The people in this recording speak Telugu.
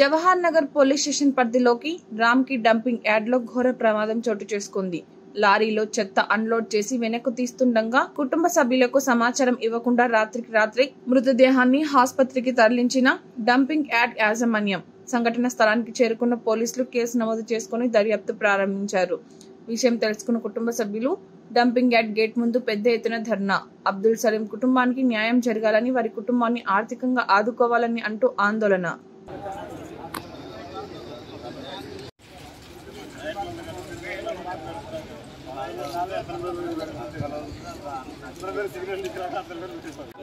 జవహర్ నగర్ పోలీస్ స్టేషన్ పరిధిలోకి రామ్కి డంపింగ్ యార్డ్ లో ఘోర ప్రమాదం చోటు చేసుకుంది. లారీలో చెత్త అన్లోడ్ చేసి వెనక్కు తీస్తుండగా కుటుంబ సభ్యులకు సమాచారం ఇవ్వకుండా రాత్రికి రాత్రి మృతదేహాన్ని ఆసుపత్రికి తరలించిన డంపింగ్ యార్డ్ యాజమాన్యం. సంఘటన స్థలానికి చేరుకున్న పోలీసులు కేసు నమోదు చేసుకుని దర్యాప్తు ప్రారంభించారు. విషయం తెలుసుకున్న కుటుంబ సభ్యులు డంపింగ్ యార్డ్ గేట్ ముందు పెద్ద ఎత్తున ధర్నా. అబ్దుల్ సలీం కుటుంబానికి న్యాయం జరగాలని, వారి కుటుంబాన్ని ఆర్థికంగా ఆదుకోవాలని అంటూ ఆందోళన. సిగ్నల్